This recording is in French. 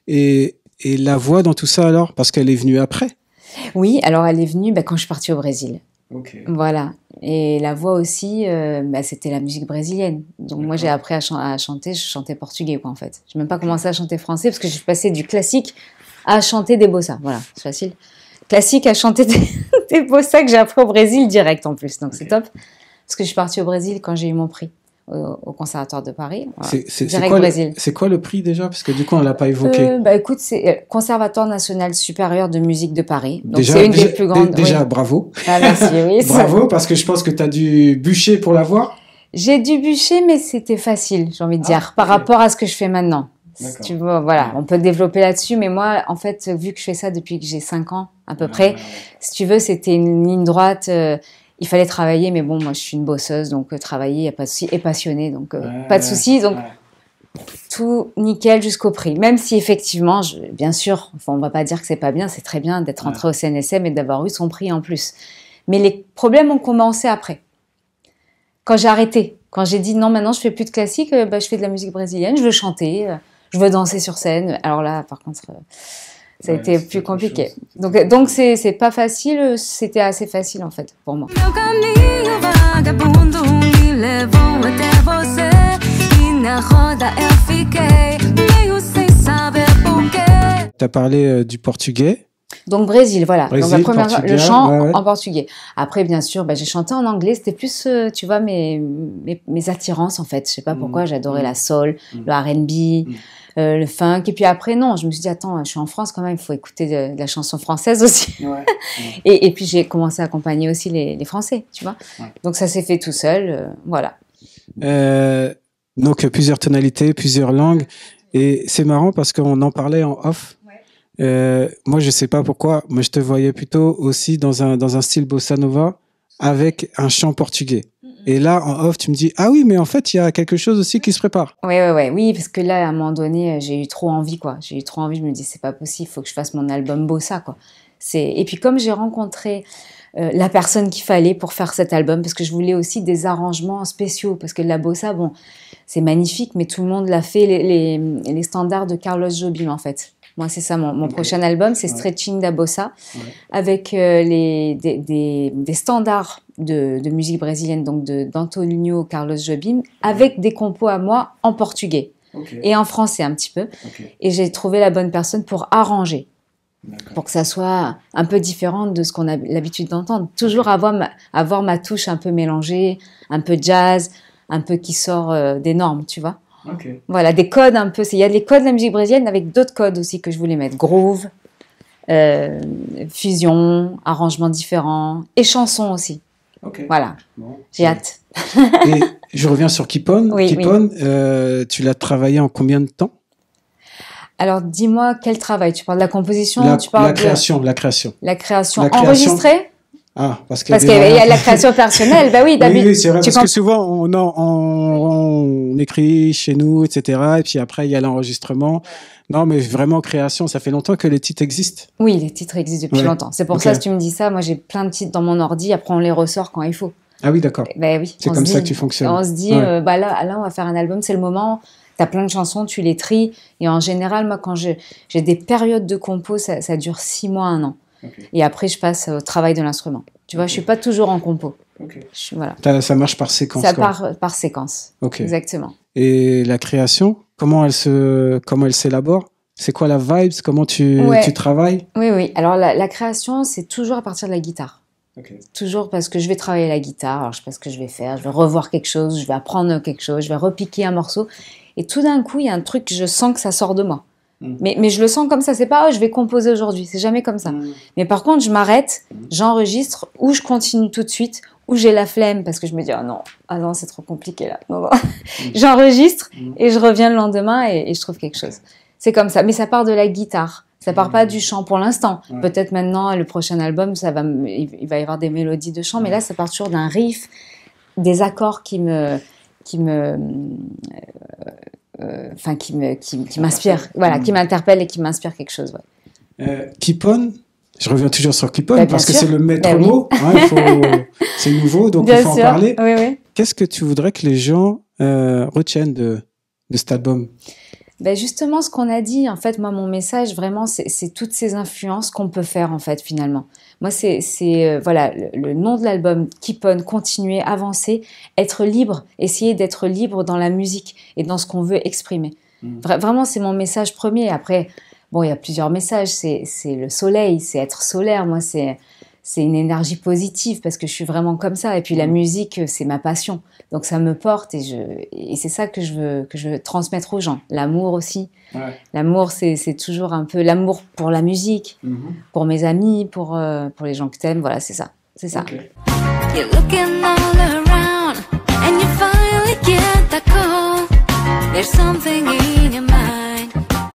Et la voix dans tout ça alors? Parce qu'elle est venue après. Oui, alors elle est venue quand je suis partie au Brésil. Ok. Voilà. Et la voix aussi, c'était la musique brésilienne. Donc moi, j'ai appris à chanter, je chantais portugais, quoi, en fait. Je n'ai même pas commencé à chanter français parce que je suis passée du classique à chanter des bossa. Voilà, c'est facile. Classique à chanter des bossa que j'ai appris au Brésil direct en plus. Donc c'est top. Parce que je suis partie au Brésil quand j'ai eu mon prix au Conservatoire de Paris. Voilà. Direct Brésil. C'est quoi le prix déjà? Parce que du coup, on ne l'a pas évoqué. Écoute, c'est Conservatoire national supérieur de musique de Paris. Donc c'est une des plus grandes. Déjà, bravo. Ah, merci, oui. Bravo, parce que je pense que tu as dû bûcher pour l'avoir. J'ai dû bûcher, mais c'était facile, j'ai envie de dire, par rapport à ce que je fais maintenant. Si tu vois, voilà, on peut développer là-dessus, mais moi, en fait, vu que je fais ça depuis que j'ai 5 ans, à peu près, si tu veux, c'était une ligne droite. Il fallait travailler, mais bon, moi, je suis une bosseuse, donc travailler, il n'y a pas de souci, et passionnée, donc pas de souci. Donc, tout nickel jusqu'au prix. Même si, effectivement, bien sûr, on ne va pas dire que c'est pas bien, c'est très bien d'être rentré au CNSM et d'avoir eu son prix en plus. Mais les problèmes ont commencé après. Quand j'ai arrêté, quand j'ai dit non, maintenant, je fais plus de classique, je fais de la musique brésilienne, je veux chanter, je veux danser sur scène. Alors là, par contre... ça a été plus compliqué. Donc c'est pas facile, c'était assez facile en fait pour moi. Tu as parlé du portugais. Donc Brésil, voilà. Brésil, donc la première, le chant en portugais. Après, bien sûr, j'ai chanté en anglais. C'était plus, tu vois, mes attirances en fait. Je sais pas pourquoi, j'adorais la soul, le R&B. Le funk, et puis après non, je me suis dit attends, je suis en France quand même, il faut écouter de la chanson française aussi. Et puis j'ai commencé à accompagner aussi les Français, tu vois. Donc ça s'est fait tout seul, voilà. Donc plusieurs tonalités, plusieurs langues, et c'est marrant parce qu'on en parlait en off. Moi je sais pas pourquoi, moi je te voyais plutôt aussi dans un style bossa nova avec un chant portugais. Et là, en off, tu me dis, ah oui, mais en fait, il y a quelque chose aussi qui se prépare. Oui, parce que là, à un moment donné, j'ai eu trop envie, quoi. J'ai eu trop envie, je me dis, c'est pas possible, il faut que je fasse mon album bossa, quoi. Et puis, comme j'ai rencontré la personne qu'il fallait pour faire cet album, parce que je voulais aussi des arrangements spéciaux, parce que la bossa, bon, c'est magnifique, mais tout le monde l'a fait, les standards de Carlos Jobim, en fait. Moi, c'est ça, mon prochain album, c'est Stretching da Bossa, avec des standards de musique brésilienne, donc d'Antonio Carlos Jobim, avec des compos à moi en portugais et en français un petit peu. Et j'ai trouvé la bonne personne pour arranger, pour que ça soit un peu différent de ce qu'on a l'habitude d'entendre. Toujours avoir ma touche un peu mélangée, un peu jazz, un peu qui sort des normes, tu vois. Voilà, des codes un peu. Il y a les codes de la musique brésilienne avec d'autres codes aussi que je voulais mettre. Groove, fusion, arrangements différents et chansons aussi. Voilà, j'ai hâte. Et je reviens sur Kipon. Kipon, tu l'as travaillé en combien de temps? Alors, dis-moi, quel travail? Tu parles de la composition? La création. La création enregistrée? Ah, parce qu'il y a la création personnelle, oui. Oui, c'est vrai, parce que souvent, on écrit chez nous, etc. Et puis après, il y a l'enregistrement. Non, mais vraiment, création, ça fait longtemps que les titres existent. Oui, les titres existent depuis longtemps. C'est pour ça, si tu me dis ça, moi, j'ai plein de titres dans mon ordi. Après, on les ressort quand il faut. Ah oui, d'accord. Oui. C'est comme ça que tu fonctionnes. On se dit, là, on va faire un album, c'est le moment. T'as plein de chansons, tu les tries. Et en général, moi, quand j'ai des périodes de compo, ça dure 6 mois, 1 an. Et après, je passe au travail de l'instrument. Tu vois, je suis pas toujours en compo. Voilà. Ça marche par séquence. Ça part par séquence. Exactement. Et la création, comment elle s'élabore? C'est quoi la vibe? Comment tu travailles? Oui. Alors, la création, c'est toujours à partir de la guitare. Toujours parce que je vais travailler la guitare. Alors, je sais pas ce que je vais faire. Je vais revoir quelque chose. Je vais apprendre quelque chose. Je vais repiquer un morceau. Et tout d'un coup, il y a un truc, je sens que ça sort de moi. Mais je le sens comme ça, c'est pas je vais composer aujourd'hui, c'est jamais comme ça. Mais par contre, je m'arrête, j'enregistre, ou je continue tout de suite, ou j'ai la flemme parce que je me dis ah non, c'est trop compliqué là. Non. J'enregistre et je reviens le lendemain et je trouve quelque chose. C'est comme ça, mais ça part de la guitare, ça part pas du chant pour l'instant. Peut-être maintenant, le prochain album, il va y avoir des mélodies de chant, mais là, ça part toujours d'un riff, des accords qui m'inspire, voilà, qui m'interpelle et qui m'inspire quelque chose. Kipon, je reviens toujours sur Kipon parce que c'est le maître mot, c'est nouveau, donc il faut en parler. Oui. Qu'est-ce que tu voudrais que les gens retiennent de cet album? Ben justement, ce qu'on a dit, en fait, moi, mon message, vraiment, c'est toutes ces influences qu'on peut faire, en fait, finalement. Moi, voilà, le nom de l'album, Keep On, continuer, avancer, être libre, essayer d'être libre dans la musique et dans ce qu'on veut exprimer. Vraiment, c'est mon message premier. Après, bon, il y a plusieurs messages. C'est le soleil, c'est être solaire. Moi, c'est une énergie positive parce que je suis vraiment comme ça. Et puis la musique, c'est ma passion. Donc ça me porte et c'est ça que je veux transmettre aux gens. L'amour aussi. Ouais. L'amour, c'est toujours un peu l'amour pour la musique, pour mes amis, pour les gens que t'aimes. Voilà, c'est ça. C'est ça. Okay. You're looking all around and you finally get the call. There's something in your mind.